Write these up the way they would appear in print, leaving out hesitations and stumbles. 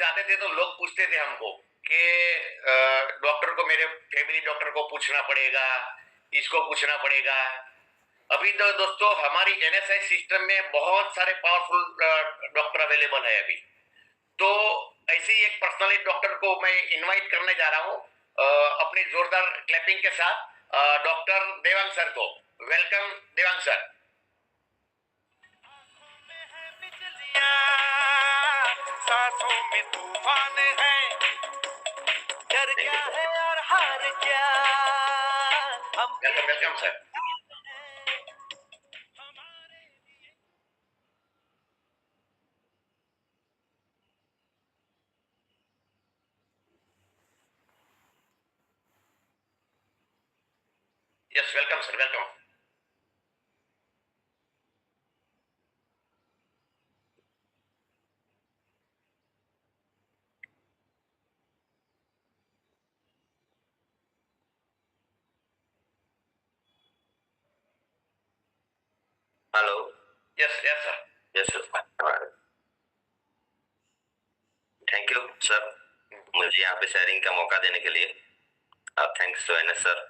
जाते थे तो लोग पूछते थे हमको कि डॉक्टर को, मेरे फैमिली डॉक्टर को पूछना पड़ेगा, इसको पूछना पड़ेगा। अभी तो दोस्तों हमारी एनएसआई सिस्टम में बहुत सारे पावरफुल डॉक्टर अवेलेबल है अभी। तो ऐसे ही एक पर्सनली डॉक्टर को मैं इनवाइट करने जा रहा हूँ अपनी जोरदार क्लैपिंग के साथ, डॉक्टर देवांग सर को। Welcome Devang sir. सांसों में तूफान है, डर क्या है और हार क्या, हम welcome welcome sir. Yes welcome sir, welcome. Hello. Yes yes sir. Yes sir, thank you sir मुझे यहाँ पे शेयरिंग का मौका देने के लिए। Thanks to NS sir.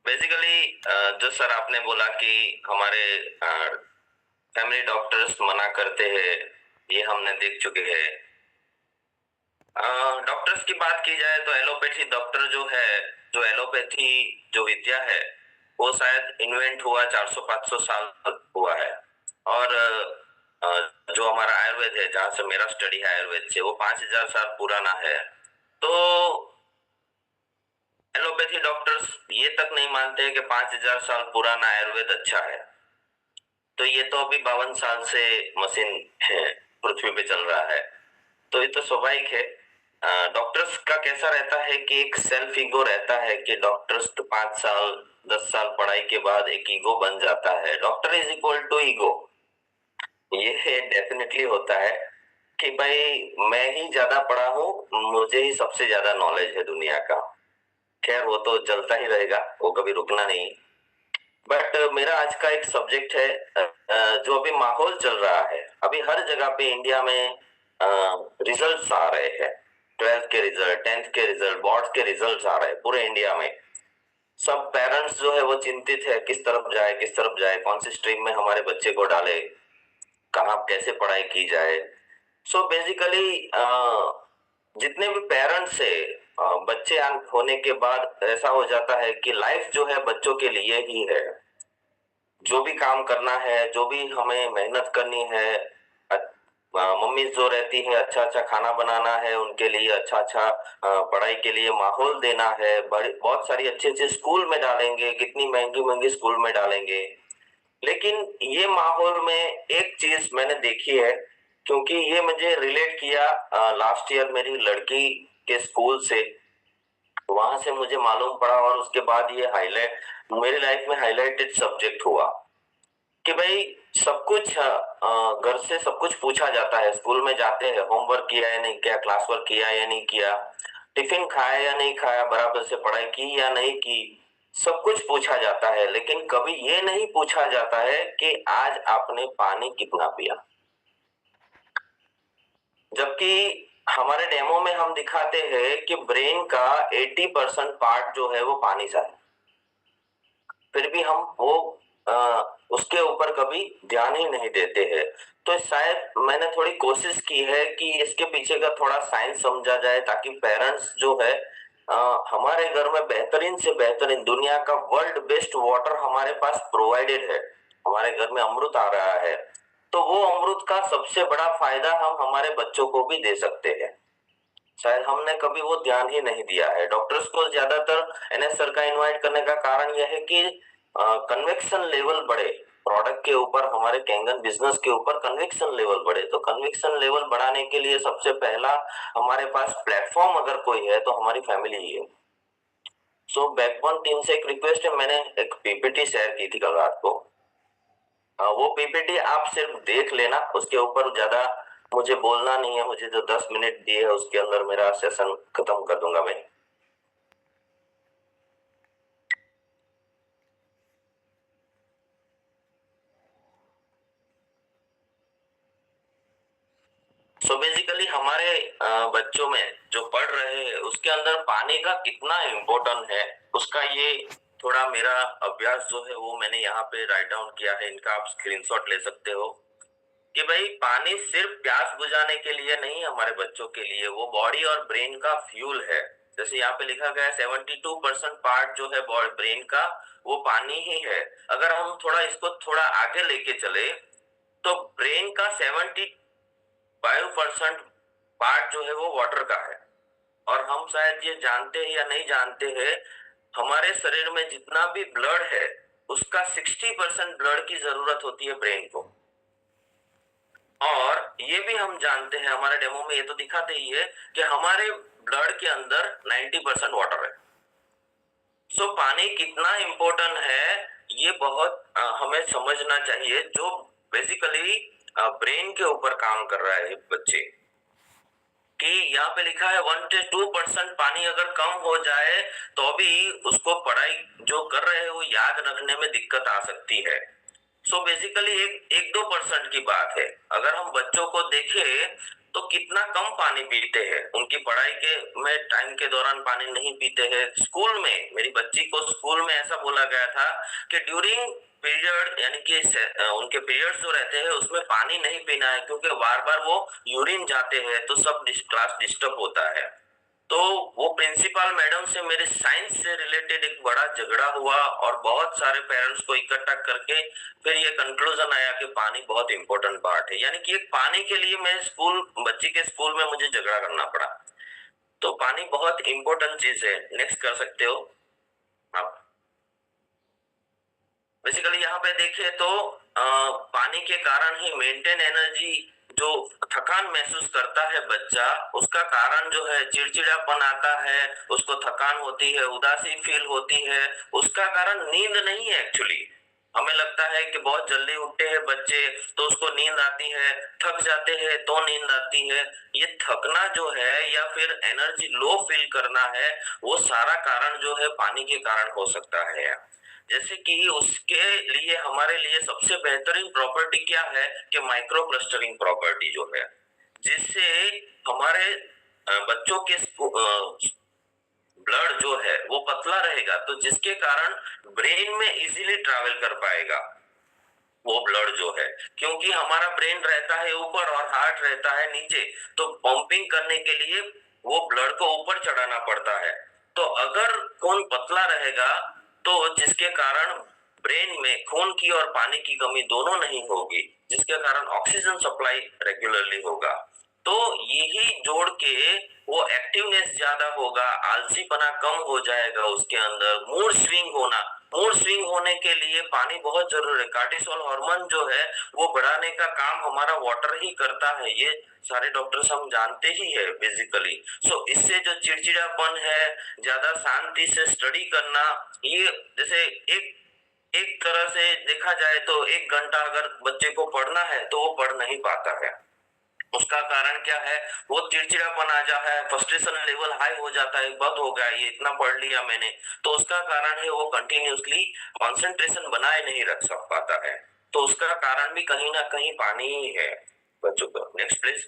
Basically जो सर आपने बोला कि हमारे फैमिली डॉक्टर्स मना करते हैं, ये हमने देख चुके हैं। डॉक्टर्स की बात की जाए तो एलोपैथी डॉक्टर जो है, जो एलोपैथी जो विद्या है वो शायद इन्वेंट हुआ 400-500 साल हुआ है। और जो हमारा आयुर्वेद है, जहां से मेरा स्टडी है आयुर्वेद से, वो 5000 साल पुराना है। तो एलोपैथी डॉक्टर्स ये तक नहीं मानते कि 5000 साल पुराना आयुर्वेद अच्छा है। तो ये तो अभी 52 साल से मशीन है, पृथ्वी पे चल रहा है, तो ये तो स्वाभाविक है। डॉक्टर्स का कैसा रहता है कि एक सेल्फ ईगो रहता है कि डॉक्टर्स तो 5 साल 10 साल पढ़ाई के बाद एक ईगो बन जाता है, doctor is equal to ego. ये डेफिनेटली होता है कि भाई मैं ही ज्यादा पढ़ा हूँ, मुझे ही सबसे ज्यादा नॉलेज है दुनिया का। खैर वो तो चलता ही रहेगा, वो कभी रुकना नहीं। बट मेरा आज का एक सब्जेक्ट है जो अभी माहौल चल रहा है, अभी हर जगह पे इंडिया में रिजल्ट्स आ रहे हैं। 12th के रिजल्ट, 10th के रिजल्ट, बोर्ड के रिजल्ट्स आ रहे हैं पूरे इंडिया में। सब पेरेंट्स जो है वो चिंतित है, किस तरफ जाए किस तरफ जाए, कौन सी स्ट्रीम में हमारे बच्चे को डाले, कहाँ कैसे पढ़ाई की जाए। सो बेसिकली जितने भी पेरेंट्स है, बच्चे होने के बाद ऐसा हो जाता है कि लाइफ जो है बच्चों के लिए ही है। जो भी काम करना है, जो भी हमें मेहनत करनी है, मम्मी जो रहती है अच्छा अच्छा खाना बनाना है उनके लिए, अच्छा अच्छा पढ़ाई के लिए माहौल देना है, बड़ी बहुत सारी अच्छे अच्छे स्कूल में डालेंगे, कितनी महंगी महंगी स्कूल में डालेंगे। लेकिन ये माहौल में एक चीज मैंने देखी है, क्योंकि ये मुझे रिलेट किया लास्ट ईयर मेरी लड़की के स्कूल से, वहां से मुझे मालूम पड़ा और उसके बाद ये हाईलाइट मेरी लाइफ में हाईलाइटेड सब्जेक्ट हुआ कि भाई सब कुछ घर से सब कुछ पूछा जाता है। स्कूल में जाते हैं, होमवर्क किया या नहीं किया, क्लास वर्क किया या नहीं किया, टिफिन खाया या नहीं खाया, बराबर से पढ़ाई की या नहीं की, सब कुछ पूछा जाता है। लेकिन कभी ये नहीं पूछा जाता है कि आज आपने पानी कितना पिया। जबकि हमारे डेमो में हम दिखाते हैं कि ब्रेन का 80% पार्ट जो है वो पानी से है, फिर भी हम वो उसके ऊपर कभी ध्यान ही नहीं देते हैं। तो शायद मैंने थोड़ी कोशिश की है कि इसके पीछे का थोड़ा साइंस समझा जाए, ताकि पेरेंट्स जो है हमारे घर में बेहतरीन से बेहतरीन दुनिया का वर्ल्ड बेस्ट वाटर हमारे पास प्रोवाइडेड है, हमारे घर में अमृत आ रहा है, तो वो अमृत का सबसे बड़ा फायदा हम हमारे बच्चों को भी दे सकते हैं। शायद हमने कभी वो ध्यान ही नहीं दिया है। डॉक्टर्स को ज्यादातर एनएस सर का इनवाइट करने का कारण यह है कि कन्विक्शन लेवल बढ़े, प्रोडक्ट के ऊपर, हमारे कैंगन बिजनेस के ऊपर कन्विक्शन लेवल बढ़े। तो कन्विक्शन लेवल बढ़ाने के लिए सबसे पहला हमारे पास प्लेटफॉर्म अगर कोई है तो हमारी फैमिली ही है। सो बैकबोन टीम से एक रिक्वेस्ट है, मैंने एक पीपीटी शेयर की थी कल रात को, वो पीपीटी आप सिर्फ देख लेना, उसके ऊपर ज्यादा मुझे बोलना नहीं है। मुझे जो 10 मिनट दिए है उसके अंदर मेरा सेशन खत्म कर दूंगा मैं। सो बेसिकली हमारे बच्चों में जो पढ़ रहे हैं उसके अंदर पानी का कितना इम्पोर्टेंट है, उसका ये थोड़ा मेरा अभ्यास जो है वो मैंने यहाँ पे राइट डाउन किया है। इनका आप स्क्रीनशॉट ले सकते हो कि भाई पानी सिर्फ प्यास बुझाने के लिए नहीं, हमारे बच्चों के लिए वो बॉडी और ब्रेन का फ्यूल है। जैसे यहाँ पे लिखा गया है 72% पार्ट जो है ब्रेन का वो पानी ही है। अगर हम थोड़ा इसको थोड़ा आगे लेके चले तो ब्रेन का 75% पार्ट जो है वो वाटर का है। और हम शायद ये जानते हैं या नहीं जानते हैं, हमारे शरीर में जितना भी ब्लड है उसका 60% ब्लड की जरूरत होती है ब्रेन को। और ये भी हम जानते हैं, हमारे डेमो में ये तो दिखाते ही है कि हमारे ब्लड के अंदर 90% वाटर है। सो पानी कितना इंपॉर्टेंट है ये बहुत हमें समझना चाहिए, जो बेसिकली ब्रेन के ऊपर काम कर रहा है बच्चे। कि यहाँ पे लिखा है 1 से 2% पानी अगर कम हो जाए तो भी उसको पढ़ाई जो कर रहे हैं वो याद रखने में दिक्कत आ सकती है। सो बेसिकली एक 2% की बात है। अगर हम बच्चों को देखें तो कितना कम पानी पीते हैं, उनकी पढ़ाई के में टाइम के दौरान पानी नहीं पीते हैं। स्कूल में मेरी बच्ची को स्कूल में ऐसा बोला गया था कि ड्यूरिंग पीरियड यानी कि उनके पीरियड्स जो रहते हैं उसमें पानी नहीं पीना है, क्योंकि बार बार वो यूरिन जाते हैं तो सब क्लास डिस्टर्ब होता है। तो वो प्रिंसिपल मैडम से मेरे साइंस से रिलेटेड एक बड़ा झगड़ा हुआ और बहुत सारे पेरेंट्स को इकट्ठा करके फिर ये कंक्लूजन आया कि पानी बहुत इंपॉर्टेंट पार्ट है। यानी कि एक पानी के लिए मैं बच्ची के स्कूल में मुझे झगड़ा करना पड़ा। तो पानी बहुत इंपॉर्टेंट चीज है। नेक्स्ट कर सकते हो आप। बेसिकली यहाँ पे देखिए तो पानी के कारण ही मेंटेन एनर्जी, जो थकान महसूस करता है बच्चा उसका कारण जो है चिड़चिड़ापन आता है, उसको थकान होती है, उदासी फील होती है, उसका कारण नींद नहीं है। एक्चुअली हमें लगता है कि बहुत जल्दी उठते हैं बच्चे तो उसको नींद आती है, थक जाते हैं तो नींद आती है। ये थकना जो है या फिर एनर्जी लो फील करना है वो सारा कारण जो है पानी के कारण हो सकता है। जैसे कि उसके लिए हमारे लिए सबसे बेहतरीन प्रॉपर्टी क्या है कि माइक्रो क्लस्टरिंग प्रॉपर्टी जो है, जिससे हमारे बच्चों के ब्लड जो है वो पतला रहेगा, तो जिसके कारण ब्रेन में इजीली ट्रैवल कर पाएगा वो ब्लड जो है। क्योंकि हमारा ब्रेन रहता है ऊपर और हार्ट रहता है नीचे, तो पंपिंग करने के लिए वो ब्लड को ऊपर चढ़ाना पड़ता है। तो अगर खून पतला रहेगा तो जिसके कारण ब्रेन में खून की और पानी की कमी दोनों नहीं होगी, जिसके कारण ऑक्सीजन सप्लाई रेगुलरली होगा। तो यही जोड़ के वो एक्टिवनेस ज्यादा होगा, आलसीपना कम हो जाएगा उसके अंदर, मूड स्विंग होने के लिए पानी बहुत जरूरी है। कार्टिसोल हार्मोन जो है वो बढ़ाने का काम हमारा वाटर ही करता है, ये सारे डॉक्टर्स हम जानते ही है बेसिकली। सो इससे जो चिड़चिड़ापन है, ज्यादा शांति से स्टडी करना, ये जैसे एक तरह से देखा जाए तो 1 घंटा अगर बच्चे को पढ़ना है तो वो पढ़ नहीं पाता है। उसका कारण क्या है, वो चिड़चिड़ापन आ जाता है, फ्रस्ट्रेशन लेवल हाई हो जाता है, बद हो गया, ये इतना पढ़ लिया मैंने, तो उसका कारण है वो कंटिन्यूअसली कंसंट्रेशन बनाए नहीं रख सक पाता है। तो उसका कारण भी कहीं ना कहीं पानी ही है बच्चों को। Next please.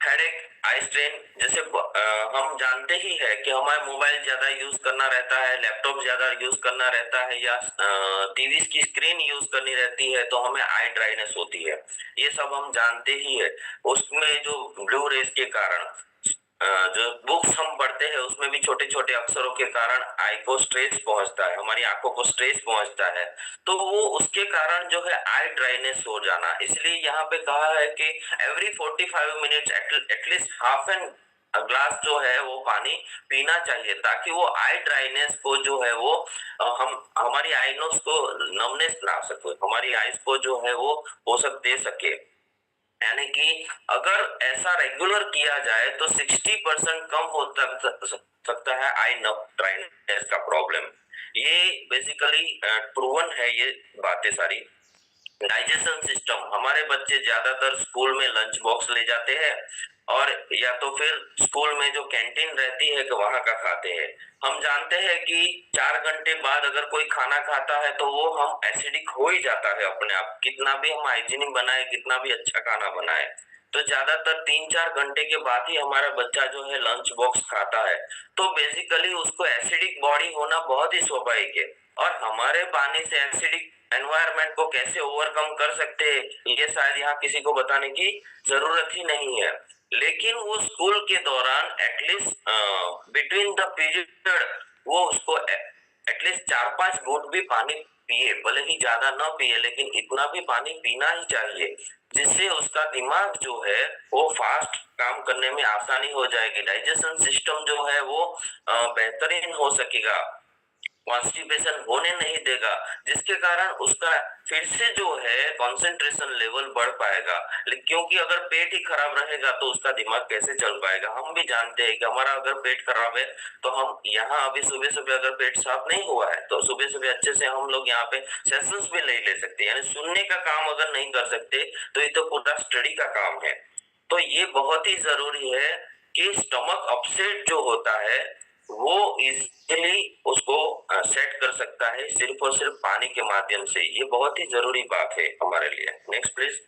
Headache, eye strain, जैसे हम जानते ही है कि हमारा मोबाइल ज्यादा यूज करना रहता है, लैपटॉप ज्यादा यूज करना रहता है या टीवी की स्क्रीन यूज करनी रहती है तो हमें आई ड्राइनेस होती है, ये सब हम जानते ही है। उसमें जो ब्लू रेस के कारण जो बुक्स हम पढ़ते हैं उसमें भी छोटे छोटे अक्षरों के कारण आई को स्ट्रेस पहुंचता है, हमारी आंखों को स्ट्रेस पहुंचता है, तो वो उसके कारण जो है आई ड्राइनेस हो जाना। इसलिए यहाँ पे कहा है कि every 45 minutes at least half an glass जो है वो पानी पीना चाहिए, ताकि वो आई ड्राइनेस को जो है वो हम हमारी आई नोज को नमनेस ना सके, हमारी आईज को जो है वो पोषक दे सके। यानी कि अगर ऐसा रेगुलर किया जाए तो 60% कम हो सकता है आई ड्राइनेस का प्रॉब्लम। ये बेसिकली प्रूवन है ये बातें सारी। डाइजेशन सिस्टम, हमारे बच्चे ज्यादातर स्कूल में लंच बॉक्स ले जाते हैं और या तो फिर स्कूल में जो कैंटीन रहती है कि वहां का खाते हैं। हम जानते हैं कि 4 घंटे बाद अगर कोई खाना खाता है तो वो हम एसिडिक हो ही जाता है अपने आप, कितना भी हम हाइजीनिक बनाए, कितना भी अच्छा खाना बनाए। तो ज्यादातर 3-4 घंटे के बाद ही हमारा बच्चा जो है लंच बॉक्स खाता है। तो बेसिकली उसको एसिडिक बॉडी होना बहुत ही स्वाभाविक है। और हमारे पानी से एसिडिक एनवायरनमेंट को कैसे ओवरकम कर सकते हैं ये शायद यहाँ किसी को बताने की जरूरत ही नहीं है। लेकिन वो स्कूल के दौरान एटलीस्ट बिटवीन द पीरियड वो उसको एटलीस्ट 4-5 घूंट भी पानी पिए, भले ही ज्यादा ना पिए लेकिन इतना भी पानी पीना ही चाहिए, जिससे उसका दिमाग जो है वो फास्ट काम करने में आसानी हो जाएगी, डाइजेशन सिस्टम जो है वो बेहतरीन हो सकेगा, कॉन्स्टिपेशन होने नहीं देगा, जिसके कारण उसका फिर से जो है कंसंट्रेशन लेवल बढ़ पाएगा। क्योंकि अगर पेट ही खराब रहेगा तो उसका दिमाग कैसे चल पाएगा। हम भी जानते हैं कि हमारा अगर पेट खराब है तो हम यहाँ अभी सुबह सुबह अगर पेट साफ नहीं हुआ है तो सुबह सुबह अच्छे से हम लोग यहाँ पे सेशंस भी नहीं ले सकते, यानी सुनने का काम अगर नहीं कर सकते तो ये तो पूरा स्टडी का काम है। तो ये बहुत ही जरूरी है कि स्टमक अपसेट जो होता है वो इजीली उसको सेट कर सकता है सिर्फ और सिर्फ पानी के माध्यम से। ये बहुत ही जरूरी बात है हमारे लिए। Next please.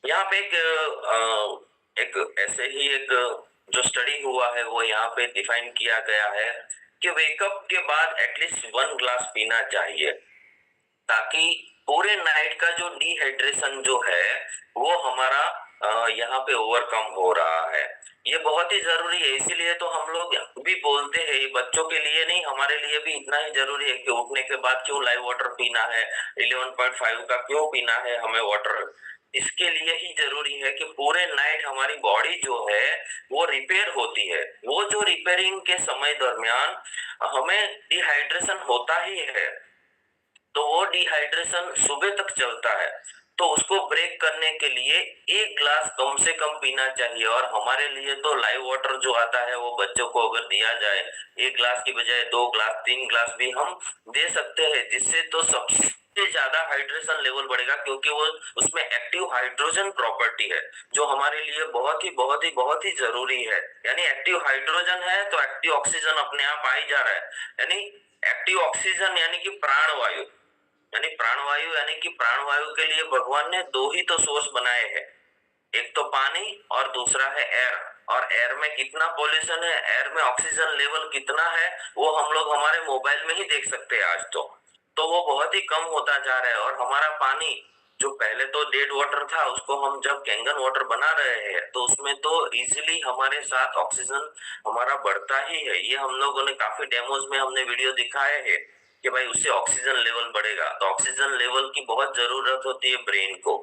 यहाँ पे एक ऐसे ही एक जो स्टडी हुआ है वो यहाँ पे डिफाइन किया गया है कि वेकअप के बाद एटलीस्ट 1 ग्लास पीना चाहिए, ताकि पूरे नाइट का जो डिहाइड्रेशन जो है वो हमारा यहाँ पे ओवरकम हो रहा है। ये बहुत ही जरूरी है, इसीलिए तो हम लोग भी बोलते हैं, ये बच्चों के लिए नहीं हमारे लिए भी इतना ही जरूरी है कि उठने के बाद क्यों लाइव वाटर पीना है, 11.5 का क्यों पीना है हमें वाटर। इसके लिए ही जरूरी है कि पूरे नाइट हमारी बॉडी जो है वो रिपेयर होती है। वो जो रिपेयरिंग के समय दरमियान हमें डिहाइड्रेशन होता ही है, तो वो डिहाइड्रेशन सुबह तक चलता है, तो उसको ब्रेक करने के लिए 1 ग्लास कम से कम पीना चाहिए। और हमारे लिए तो लाइव वाटर जो आता है वो बच्चों को अगर दिया जाए 1 ग्लास की बजाय 2 ग्लास 3 ग्लास भी हम दे सकते हैं, जिससे तो सबसे ज्यादा हाइड्रेशन लेवल बढ़ेगा, क्योंकि वो उसमें एक्टिव हाइड्रोजन प्रॉपर्टी है जो हमारे लिए बहुत ही जरूरी है। यानी एक्टिव हाइड्रोजन है तो एक्टिव ऑक्सीजन अपने आप आ ही जा रहा है। यानी एक्टिव ऑक्सीजन यानी कि प्राणवायु, यानी कि प्राणवायु के लिए भगवान ने 2 ही तो सोर्स बनाए हैं, एक तो पानी और दूसरा है एयर। और एयर में कितना पॉल्यूशन है, एयर में ऑक्सीजन लेवल कितना है वो हम लोग हमारे मोबाइल में ही देख सकते हैं आज तो वो बहुत ही कम होता जा रहा है। और हमारा पानी जो पहले तो डेड वाटर था उसको हम जब कैंगन वाटर बना रहे हैं तो उसमें तो इजीली हमारे साथ ऑक्सीजन हमारा बढ़ता ही है। ये हम लोगों ने काफी डेमोज में हमने वीडियो दिखाए हैं कि भाई उससे ऑक्सीजन लेवल बढ़ेगा। तो ऑक्सीजन लेवल की बहुत जरूरत होती है ब्रेन को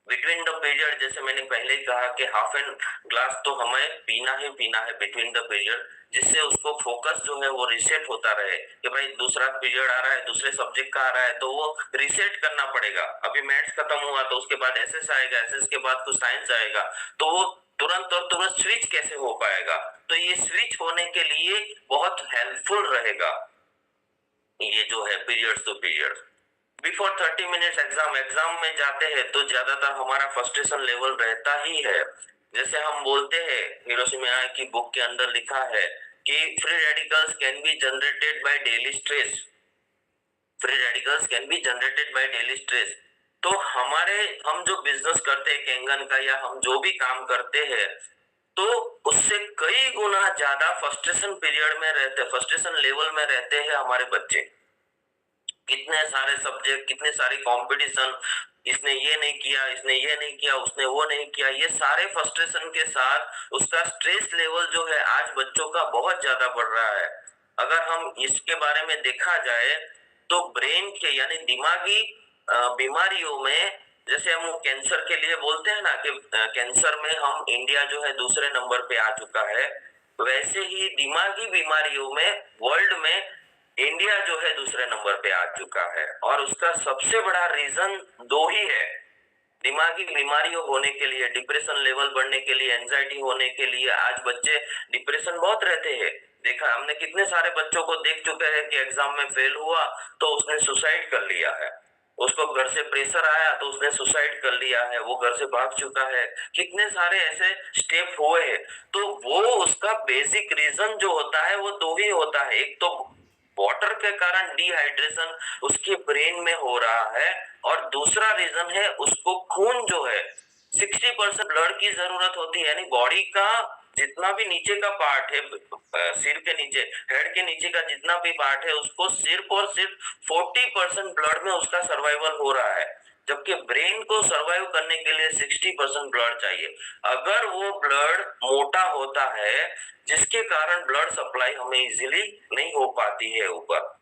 बिटवीन द पीरियड। जैसे मैंने पहले ही कहा कि हाफ एन ग्लास तो हमें पीना ही पीना है बिटवीन द पीरियड, जिससे उसको फोकस जो है वो रिसेट होता रहे कि भाई दूसरा पीरियड आ रहा है, दूसरे सब्जेक्ट का आ रहा है, तो वो रिसेट करना पड़ेगा। अभी मैथ्स खत्म हुआ तो उसके बाद एसएस आएगा, एसएस के बाद कुछ साइंस आएगा, तो वो तुरंत स्विच कैसे हो पाएगा। तो ये स्विच होने के लिए बहुत हेल्पफुल रहेगा ये जो है periods to period. Before 30 minutes exam में जाते हैं तो ज्यादातर हमारा फ्रस्ट्रेशन लेवल रहता ही है। जैसे हम बोलते हैं हिरोशिमा की बुक के अंदर लिखा है कि free radicals can be generated by daily stress, free radicals can be generated by daily stress. तो हम जो बिजनेस करते हैं कैंगन का या हम जो भी काम करते हैं तो उससे कई गुना ज्यादा फ्रस्ट्रेशन पीरियड में रहते, फ्रस्ट्रेशन लेवल में रहते हैं हमारे बच्चे। कितने सारे सब्जेक्ट, कितने सारे कंपटीशन, इसने ये नहीं किया, इसने ये नहीं किया, उसने वो नहीं किया, ये सारे फ्रस्ट्रेशन के साथ उसका स्ट्रेस लेवल जो है आज बच्चों का बहुत ज्यादा बढ़ रहा है। अगर हम इसके बारे में देखा जाए तो ब्रेन के यानी दिमागी बीमारियों में, जैसे हम कैंसर के लिए बोलते हैं ना कि कैंसर में हम इंडिया जो है दूसरे नंबर पे आ चुका है, वैसे ही दिमागी बीमारियों में वर्ल्ड में इंडिया जो है दूसरे नंबर पे आ चुका है। और उसका सबसे बड़ा रीजन 2 ही है, दिमागी बीमारियों होने के लिए, डिप्रेशन लेवल बढ़ने के लिए, एंजाइटी होने के लिए। आज बच्चे डिप्रेशन बहुत रहते हैं, देखा हमने कितने सारे बच्चों को देख चुके हैं कि एग्जाम में फेल हुआ तो उसने सुसाइड कर लिया है। उसको घर से प्रेशर आया तो उसने सुसाइड कर लिया है, वो घर से भाग चुका है, कितने सारे ऐसे स्टेप हुए हैं। तो वो उसका बेसिक रीजन जो होता है वो दो ही होता है, एक तो वाटर के कारण डिहाइड्रेशन उसके ब्रेन में हो रहा है, और दूसरा रीजन है उसको खून जो है 60% ब्लड की जरूरत होती है, यानी बॉडी का जितना भी नीचे का पार्ट है, सिर के नीचे, हेड के नीचे का जितना भी पार्ट है, उसको सिर्फ और सिर्फ 40% ब्लड में उसका सर्वाइवल हो रहा है, जबकि ब्रेन को सर्वाइव करने के लिए 60% ब्लड चाहिए। अगर वो ब्लड मोटा होता है जिसके कारण ब्लड सप्लाई हमें इजीली नहीं हो पाती है ऊपर,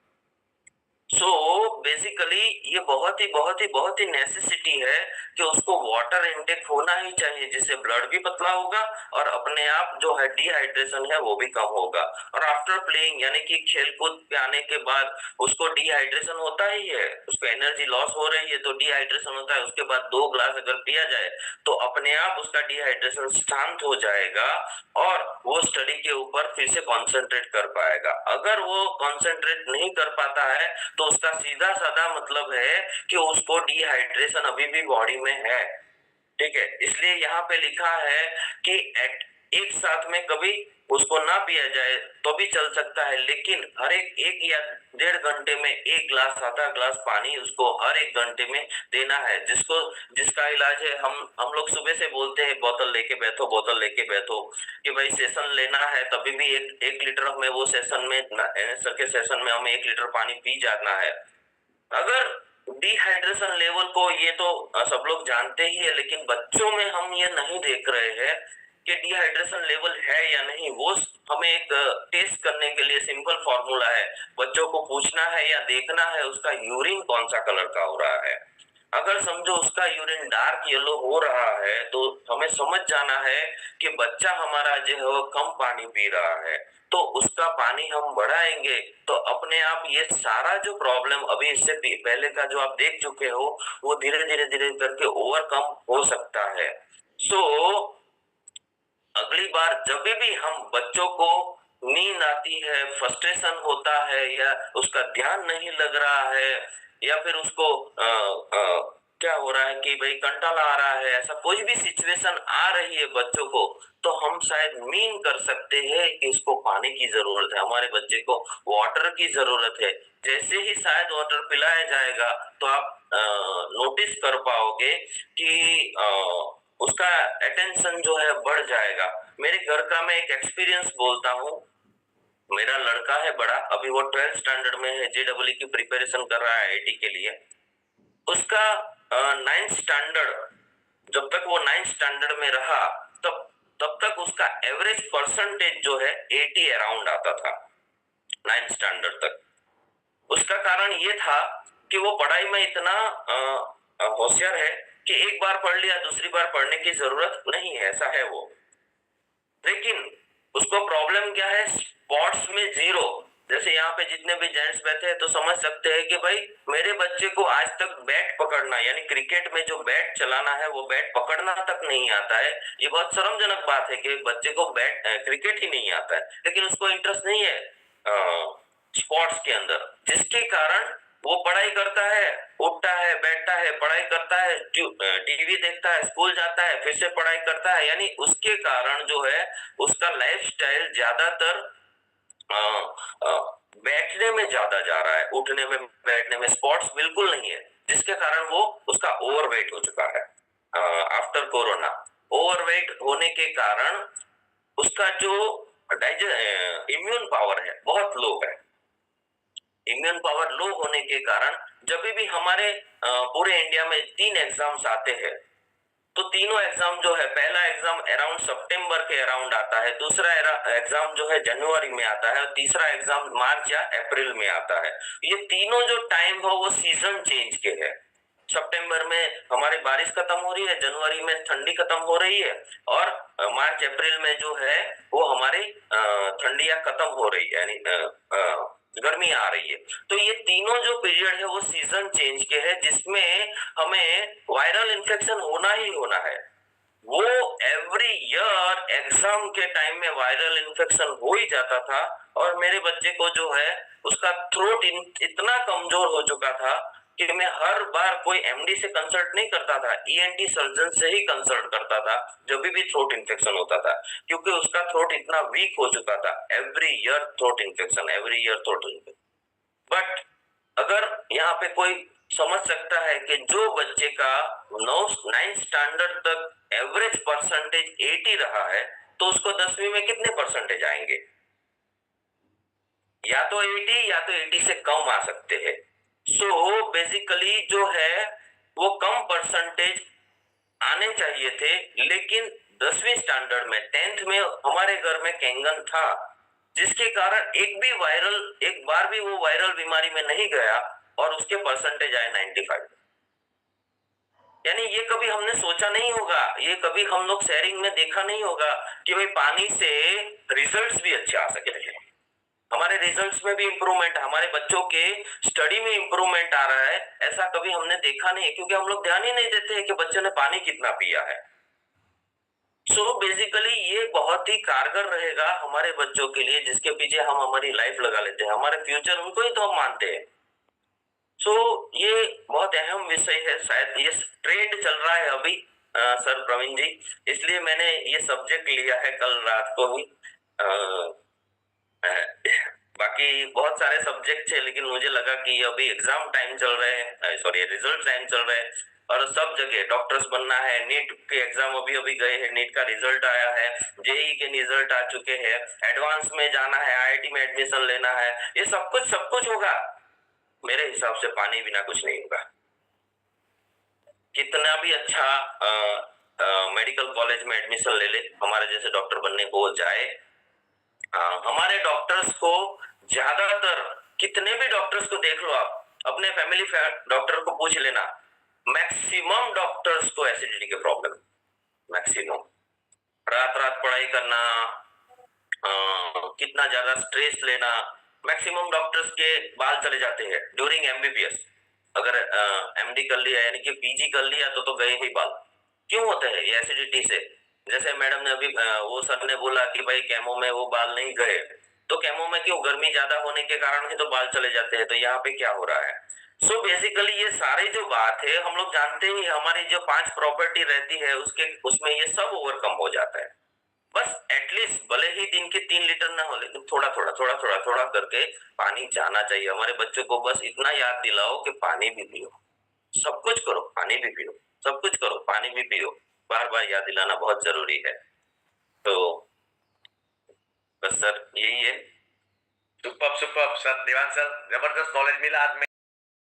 बेसिकली ये बहुत ही नेसेसिटी है कि उसको वाटर इनटेक होना ही चाहिए, जिससे ब्लड भी पतला होगा और अपने आप जो है डिहाइड्रेशन है वो भी कम होगा। और आफ्टर प्लेइंग यानी कि खेल कूद पे आने के बाद उसको डिहाइड्रेशन होता ही है, उसको एनर्जी लॉस हो रही है तो डिहाइड्रेशन होता है। उसके बाद 2 ग्लास अगर पिया जाए तो अपने आप उसका डिहाइड्रेशन शांत हो जाएगा और वो स्टडी के ऊपर फिर से कंसंट्रेट कर पाएगा। अगर वो कंसंट्रेट नहीं कर पाता है तो उसका सीधा साधा मतलब है कि उसको डिहाइड्रेशन अभी भी बॉडी में है, ठीक है। इसलिए यहाँ पे लिखा है कि एक साथ में कभी उसको ना पिया जाए तो भी चल सकता है, लेकिन हर एक या 1.5 घंटे में 1 ग्लास आधा ग्लास पानी उसको हर 1 घंटे में देना है। जिसका इलाज है, हम लोग सुबह से बोलते हैं बोतल लेके बैठो कि भाई सेशन लेना है, तभी भी 1 लीटर हमें वो सेशन में सर के सेशन में हमें 1 लीटर पानी पी जाना है। अगर डिहाइड्रेशन लेवल को ये तो सब लोग जानते ही है, लेकिन बच्चों में हम ये नहीं देख रहे हैं कि डिहाइड्रेशन लेवल है या नहीं। वो हमें एक टेस्ट करने के लिए सिंपल फॉर्मूला है, बच्चों को पूछना है या देखना है उसका यूरिन कौन सा कलर का हो रहा है। अगर समझो उसका यूरिन डार्क येलो हो रहा है तो हमें समझ जाना है कि बच्चा हमारा जो है वो कम पानी पी रहा है, तो उसका पानी हम बढ़ाएंगे तो अपने आप ये सारा जो प्रॉब्लम अभी इससे पहले का जो आप देख चुके हो वो धीरे धीरे करके ओवरकम हो सकता है। अगली बार जब भी हम बच्चों को नींद आती है, फ्रस्ट्रेशन होता है, या उसका ध्यान नहीं लग रहा है, या फिर उसको क्या हो रहा है कि भाई कंटाला आ रहा है, ऐसा कोई भी सिचुएशन आ रही है बच्चों को, तो हम शायद मीन कर सकते हैं कि इसको पानी की जरूरत है, हमारे बच्चे को वाटर की जरूरत है। जैसे ही शायद वाटर पिलाया जाएगा तो आप नोटिस कर पाओगे कि उसका अटेंशन जो है बढ़ जाएगा। मेरे घर का मैं एक एक्सपीरियंस बोलता हूँ। मेरा लड़का है बड़ा, अभी वो 12th स्टैंडर्ड में है, जेईई की प्रिपरेशन कर रहा है आईआईटी के लिए। उसका 9th स्टैंडर्ड, जब तक वो 9th स्टैंडर्ड में रहा तब तक उसका एवरेज परसेंटेज जो है 80 अराउंड आता था 9th स्टैंडर्ड तक। उसका कारण ये था कि वो पढ़ाई में इतना होशियार है कि एक बार पढ़ लिया दूसरी बार पढ़ने की जरूरत नहीं है, ऐसा है वो। लेकिन उसको प्रॉब्लम क्या है, स्पोर्ट्स में 0। जैसे यहाँ पे जितने भी जेंट्स बैठे हैं तो समझ सकते हैं कि भाई मेरे बच्चे को आज तक बैट पकड़ना, यानी क्रिकेट में जो बैट चलाना है वो बैट पकड़ना तक नहीं आता है। ये बहुत शर्मजनक बात है कि बच्चे को क्रिकेट ही नहीं आता है, लेकिन उसको इंटरेस्ट नहीं है स्पोर्ट्स के अंदर, जिसके कारण वो पढ़ाई करता है, उठता है, बैठता है, पढ़ाई करता है, टीवी देखता है, स्कूल जाता है, फिर से पढ़ाई करता है। यानी उसके कारण जो है उसका लाइफस्टाइल ज्यादातर बैठने में ज्यादा जा रहा है, उठने में बैठने में स्पोर्ट्स बिल्कुल नहीं है, जिसके कारण वो उसका ओवरवेट हो चुका है। आफ्टर कोरोना ओवरवेट होने के कारण उसका जो इम्यून पावर है बहुत लो है। इम्यून पावर लो होने के कारण जब भी हमारे पूरे इंडिया में 3 एग्जाम्स आते हैं तो तीनों एग्जाम जो है, पहला एग्जाम अराउंड सितंबर के अराउंड आता है, दूसरा एग्जाम जो है जनवरी में आता है, और तीसरा एग्जाम मार्च या अप्रैल में आता है। ये तीनों जो टाइम हो वो सीजन चेंज के है। सितंबर में हमारी बारिश खत्म हो रही है, जनवरी में ठंडी खत्म हो रही है, और मार्च अप्रैल में जो है वो हमारी ठंडियां खत्म हो रही है, यानी गर्मी आ रही है। तो ये तीनों जो पीरियड है वो सीजन चेंज के है, जिसमें हमें वायरल इन्फेक्शन होना ही होना है। वो एवरी ईयर एग्जाम के टाइम में वायरल इन्फेक्शन हो ही जाता था, और मेरे बच्चे को जो है उसका थ्रोट इतना कमजोर हो चुका था कि मैं हर बार कोई एमडी से कंसल्ट नहीं करता था, ईएनटी सर्जन से ही कंसल्ट करता था जब भी थ्रोट इन्फेक्शन होता था, क्योंकि उसका थ्रोट इतना वीक हो चुका था। Every year throat infection, every year throat infection. But अगर यहाँ पे कोई समझ सकता है कि जो बच्चे का 9th स्टैंडर्ड तक एवरेज परसेंटेज 80 रहा है, तो उसको 10वीं में कितने परसेंटेज आएंगे? या तो 80 या तो 80 से कम आ सकते हैं। सो बेसिकली जो है वो कम परसेंटेज आने चाहिए थे, लेकिन 10वीं स्टैंडर्ड में 10th में हमारे घर में कैंगन था, जिसके कारण एक बार भी वो वायरल बीमारी में नहीं गया और उसके परसेंटेज आए 95। यानी ये कभी हमने सोचा नहीं होगा, ये कभी हम लोग शेयरिंग में देखा नहीं होगा कि भाई पानी से रिजल्ट्स भी अच्छे आ सकते हैं। हमारे रिजल्ट्स में भी इंप्रूवमेंट, हमारे बच्चों के स्टडी में इंप्रूवमेंट आ रहा है, ऐसा कभी हमने देखा नहीं, क्योंकि हम लोग ध्यान ही नहीं देते हैं कि बच्चे ने पानी कितना पिया है। सो बेसिकली ये बहुत ही कारगर रहेगा हमारे बच्चों के लिए, जिसके पीछे हम हमारी लाइफ लगा लेते हैं, हमारे फ्यूचर उनको ही तो हम मानते हैं। सो ये बहुत अहम विषय है, शायद ये ट्रेंड चल रहा है अभी सर प्रवीण जी, इसलिए मैंने ये सब्जेक्ट लिया है कल रात को ही। बाकी बहुत सारे सब्जेक्ट थे, लेकिन मुझे लगा कि अभी एग्जाम टाइम चल रहे हैं, सॉरी रिजल्ट टाइम चल रहे हैं, और सब जगह डॉक्टर्स बनना है। नीट के एग्जाम अभी गए हैं, नीट का रिजल्ट आया है, जेई के रिजल्ट आ चुके हैं, एडवांस में जाना है, आईआईटी में एडमिशन लेना है, ये सब कुछ होगा। मेरे हिसाब से पानी बिना कुछ नहीं होगा। कितना भी अच्छा मेडिकल कॉलेज में एडमिशन ले ले, हमारे जैसे डॉक्टर बनने को जाए, हमारे डॉक्टर्स को ज्यादातर, कितने भी डॉक्टर्स को देख लो आप, अपने फैमिली डॉक्टर को पूछ लेना, मैक्सिमम डॉक्टर्स को एसिडिटी के प्रॉब्लम, मैक्सिमम। रात पढ़ाई करना, कितना ज्यादा स्ट्रेस लेना, मैक्सिमम डॉक्टर्स के बाल चले जाते हैं ड्यूरिंग एमबीबीएस। अगर एमडी कर लिया यानी कि पीजी कर लिया तो गए ही बाल। क्यों होते हैं ये? एसिडिटी से। जैसे मैडम ने अभी वो सर ने बोला कि भाई केमो में वो बाल नहीं गए, तो केमो में क्यों? गर्मी ज्यादा होने के कारण ही तो बाल चले जाते हैं। तो यहाँ पे क्या हो रहा है? सो बेसिकली ये सारी जो बात है हम लोग जानते ही, हमारी जो 5 प्रॉपर्टी रहती है उसमें ये सब ओवरकम हो जाता है। बस एटलीस्ट भले ही दिन के 3 लीटर ना हो, लेकिन थोड़ा करके पानी जाना चाहिए। हमारे बच्चों को बस इतना याद दिलाओ कि पानी भी पियो, सब कुछ करो, पानी भी पियो, सब कुछ करो, पानी भी पियो, बार याद दिलाना बहुत जरूरी है। तो बस सर यही है। सुपर सर, देवांश सर, जबरदस्त नॉलेज मिला आज में।